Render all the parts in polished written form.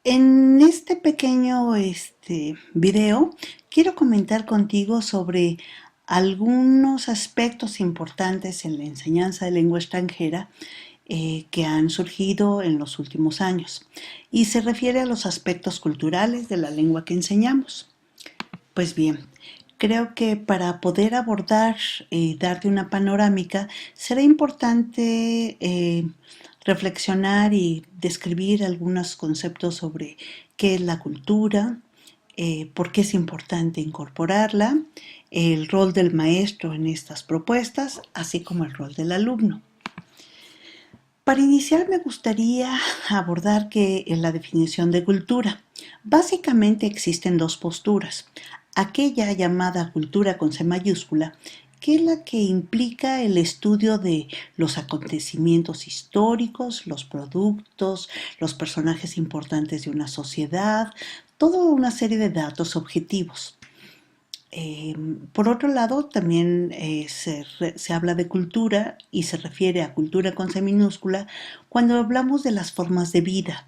En este pequeño video quiero comentar contigo sobre algunos aspectos importantes en la enseñanza de lengua extranjera que han surgido en los últimos años y se refiere a los aspectos culturales de la lengua que enseñamos. Pues bien, creo que para poder abordar y darte una panorámica será importante reflexionar y describir algunos conceptos sobre qué es la cultura, por qué es importante incorporarla, el rol del maestro en estas propuestas, así como el rol del alumno. Para iniciar me gustaría abordar que en la definición de cultura, básicamente existen dos posturas. Aquella llamada cultura con C mayúscula, que es la que implica el estudio de los acontecimientos históricos, los productos, los personajes importantes de una sociedad, toda una serie de datos objetivos. Por otro lado, también se habla de cultura y se refiere a cultura con C minúscula cuando hablamos de las formas de vida.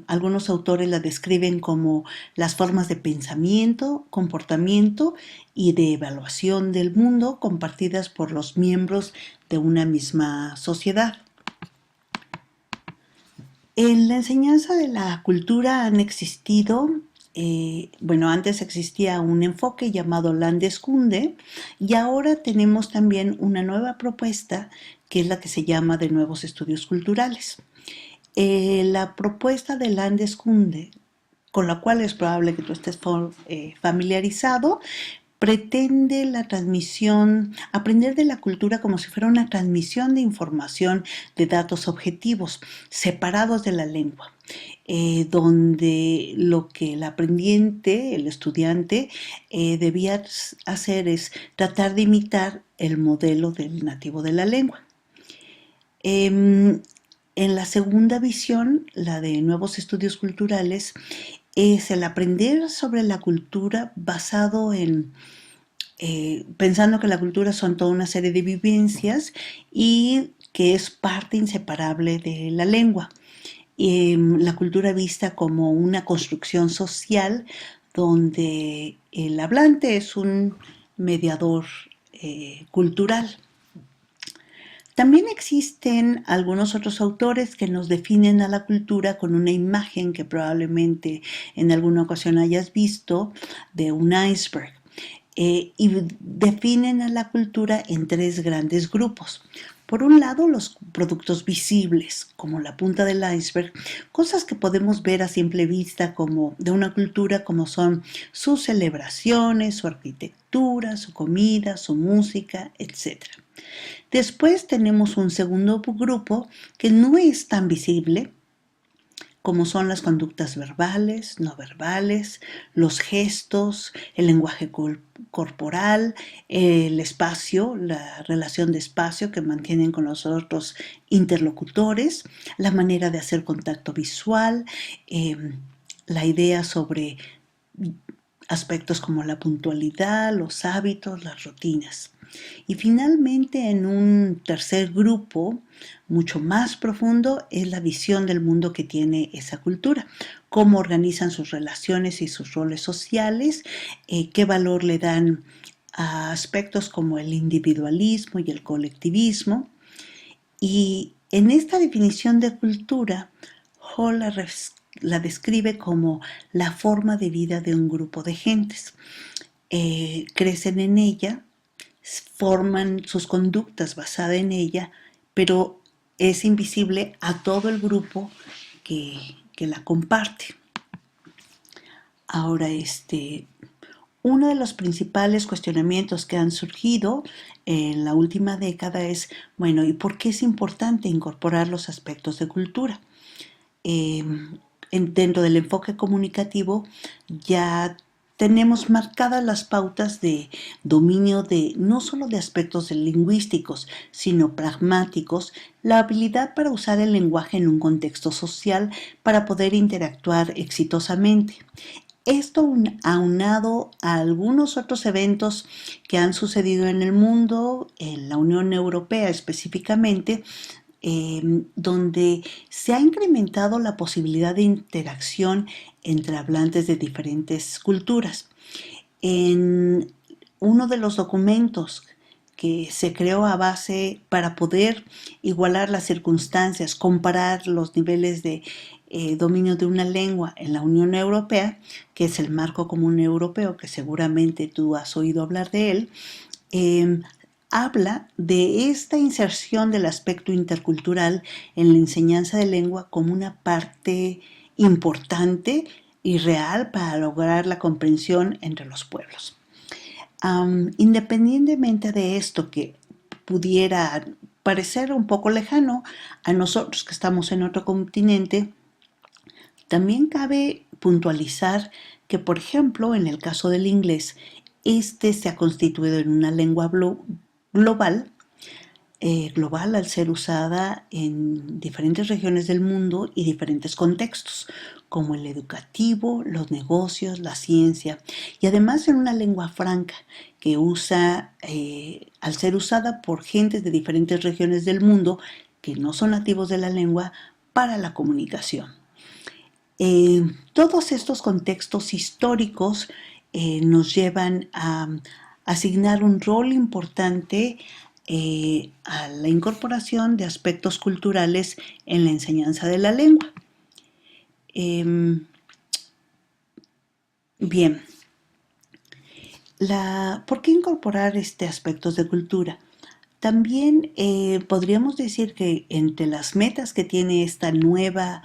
Algunos autores la describen como las formas de pensamiento, comportamiento y de evaluación del mundo compartidas por los miembros de una misma sociedad. En la enseñanza de la cultura han existido, antes existía un enfoque llamado Landeskunde y ahora tenemos también una nueva propuesta que es la que se llama de nuevos estudios culturales. La propuesta de Landeskunde, con la cual es probable que tú estés familiarizado, pretende la transmisión, aprender de la cultura como si fuera una transmisión de información, de datos objetivos, separados de la lengua, donde lo que el aprendiente, el estudiante, debía hacer es tratar de imitar el modelo del nativo de la lengua. En la segunda visión, la de nuevos estudios culturales, es el aprender sobre la cultura basado en pensando que la cultura son toda una serie de vivencias y que es parte inseparable de la lengua. La cultura vista como una construcción social donde el hablante es un mediador cultural. También existen algunos otros autores que nos definen a la cultura con una imagen que probablemente en alguna ocasión hayas visto de un iceberg. Y definen a la cultura en tres grandes grupos. Por un lado, los productos visibles, como la punta del iceberg, cosas que podemos ver a simple vista como de una cultura, como son sus celebraciones, su arquitectura, su comida, su música, etc. Después tenemos un segundo grupo que no es tan visible, como son las conductas verbales, no verbales, los gestos, el lenguaje corporal, el espacio, la relación de espacio que mantienen con los otros interlocutores, la manera de hacer contacto visual, la idea sobre aspectos como la puntualidad, los hábitos, las rutinas. Y finalmente, en un tercer grupo, mucho más profundo, es la visión del mundo que tiene esa cultura, cómo organizan sus relaciones y sus roles sociales, qué valor le dan a aspectos como el individualismo y el colectivismo. Y en esta definición de cultura, Hall la describe como la forma de vida de un grupo de gentes. Crecen en ella, forman sus conductas basadas en ella, pero es invisible a todo el grupo que la comparte. Ahora, uno de los principales cuestionamientos que han surgido en la última década es, bueno, ¿y por qué es importante incorporar los aspectos de cultura? Dentro del enfoque comunicativo ya tenemos marcadas las pautas de dominio de no solo de aspectos lingüísticos, sino pragmáticos, la habilidad para usar el lenguaje en un contexto social para poder interactuar exitosamente. Esto aunado a algunos otros eventos que han sucedido en el mundo, en la Unión Europea específicamente, donde se ha incrementado la posibilidad de interacción entre hablantes de diferentes culturas. En uno de los documentos que se creó a base para poder igualar las circunstancias, comparar los niveles de dominio de una lengua en la Unión Europea, que es el Marco Común Europeo, que seguramente tú has oído hablar de él, habla de esta inserción del aspecto intercultural en la enseñanza de lengua como una parte importante y real para lograr la comprensión entre los pueblos. Independientemente de esto que pudiera parecer un poco lejano a nosotros que estamos en otro continente, también cabe puntualizar que, por ejemplo, en el caso del inglés, este se ha constituido en una lengua global, global al ser usada en diferentes regiones del mundo y diferentes contextos, como el educativo, los negocios, la ciencia, y además en una lengua franca que usa, al ser usada por gentes de diferentes regiones del mundo que no son nativos de la lengua para la comunicación. Todos estos contextos históricos nos llevan a asignar un rol importante a la incorporación de aspectos culturales en la enseñanza de la lengua. Bien, ¿por qué incorporar aspectos de cultura? También podríamos decir que entre las metas que tiene esta nueva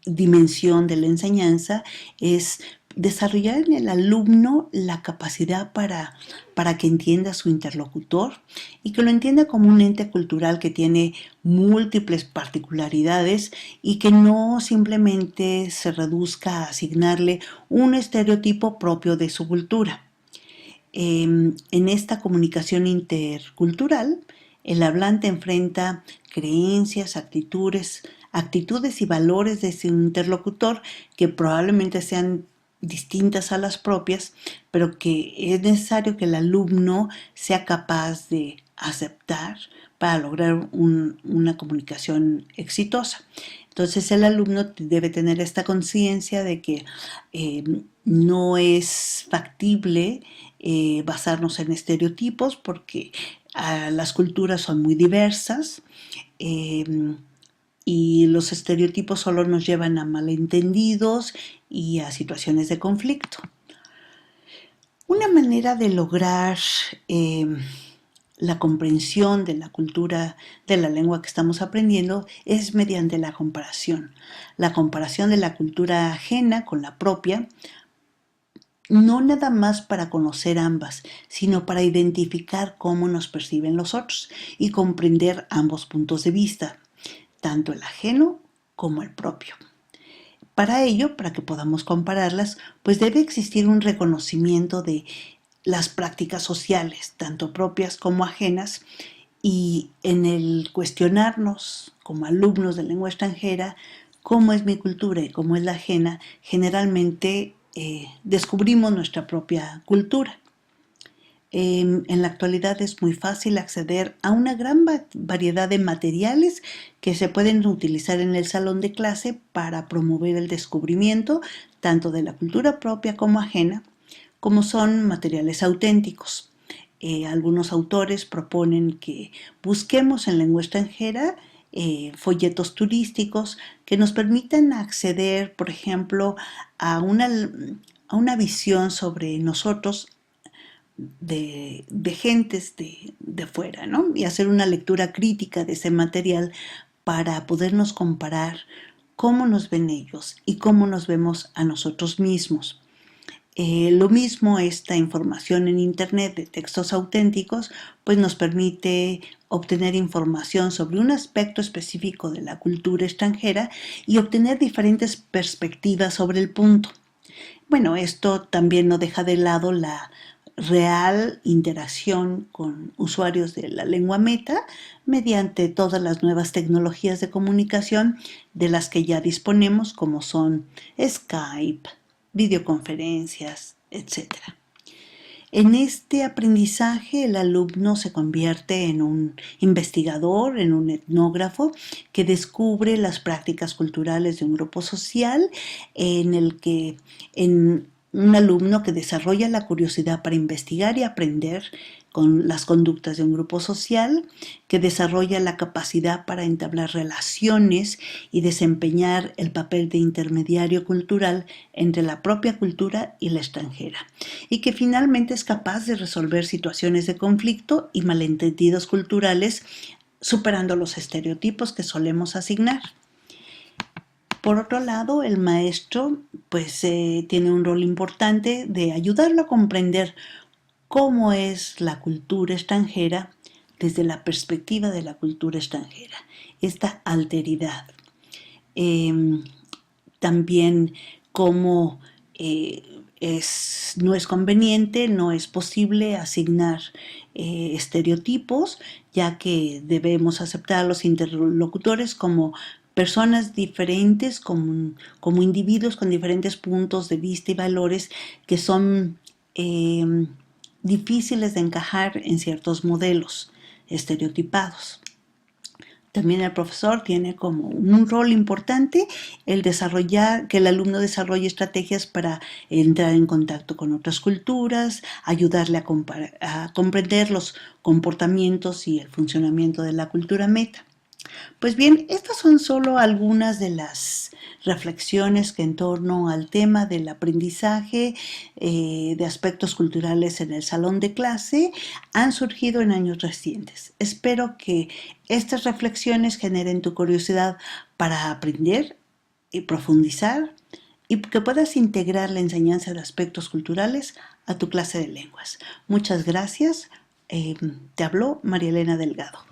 dimensión de la enseñanza es desarrollar en el alumno la capacidad para que entienda a su interlocutor y que lo entienda como un ente cultural que tiene múltiples particularidades y que no simplemente se reduzca a asignarle un estereotipo propio de su cultura. En esta comunicación intercultural, el hablante enfrenta creencias, actitudes y valores de su interlocutor que probablemente sean distintas a las propias, pero que es necesario que el alumno sea capaz de aceptar para lograr una comunicación exitosa. Entonces el alumno debe tener esta conciencia de que no es factible basarnos en estereotipos porque las culturas son muy diversas y los estereotipos solo nos llevan a malentendidos y a situaciones de conflicto. Una manera de lograr la comprensión de la cultura de la lengua que estamos aprendiendo es mediante la comparación de la cultura ajena con la propia, no nada más para conocer ambas, sino para identificar cómo nos perciben los otros y comprender ambos puntos de vista, tanto el ajeno como el propio. Para ello, para que podamos compararlas, pues debe existir un reconocimiento de las prácticas sociales, tanto propias como ajenas, y en el cuestionarnos como alumnos de lengua extranjera cómo es mi cultura y cómo es la ajena, generalmente descubrimos nuestra propia cultura. En la actualidad es muy fácil acceder a una gran variedad de materiales que se pueden utilizar en el salón de clase para promover el descubrimiento tanto de la cultura propia como ajena, como son materiales auténticos. Algunos autores proponen que busquemos en lengua extranjera folletos turísticos que nos permitan acceder, por ejemplo, a una visión sobre nosotros de gentes de fuera, ¿no? Y hacer una lectura crítica de ese material para podernos comparar cómo nos ven ellos y cómo nos vemos a nosotros mismos. Lo mismo esta información en internet de textos auténticos pues nos permite obtener información sobre un aspecto específico de la cultura extranjera y obtener diferentes perspectivas sobre el punto. Bueno, esto también no deja de lado la real interacción con usuarios de la lengua meta mediante todas las nuevas tecnologías de comunicación de las que ya disponemos, como son Skype, videoconferencias, etc. En este aprendizaje el alumno se convierte en un investigador, en un etnógrafo que descubre las prácticas culturales de un grupo social en el que en un alumno que desarrolla la curiosidad para investigar y aprender con las conductas de un grupo social, que desarrolla la capacidad para entablar relaciones y desempeñar el papel de intermediario cultural entre la propia cultura y la extranjera, y que finalmente es capaz de resolver situaciones de conflicto y malentendidos culturales superando los estereotipos que solemos asignar. Por otro lado, el maestro tiene un rol importante de ayudarlo a comprender cómo es la cultura extranjera desde la perspectiva de la cultura extranjera, esta alteridad. También cómo no es conveniente, no es posible asignar estereotipos, ya que debemos aceptar a los interlocutores como personas diferentes, como individuos con diferentes puntos de vista y valores que son difíciles de encajar en ciertos modelos estereotipados. También el profesor tiene como un rol importante que el alumno desarrolle estrategias para entrar en contacto con otras culturas, ayudarle a comprender los comportamientos y el funcionamiento de la cultura meta. Pues bien, estas son solo algunas de las reflexiones que en torno al tema del aprendizaje de aspectos culturales en el salón de clase han surgido en años recientes. Espero que estas reflexiones generen tu curiosidad para aprender y profundizar y que puedas integrar la enseñanza de aspectos culturales a tu clase de lenguas. Muchas gracias. Te habló María Elena Delgado.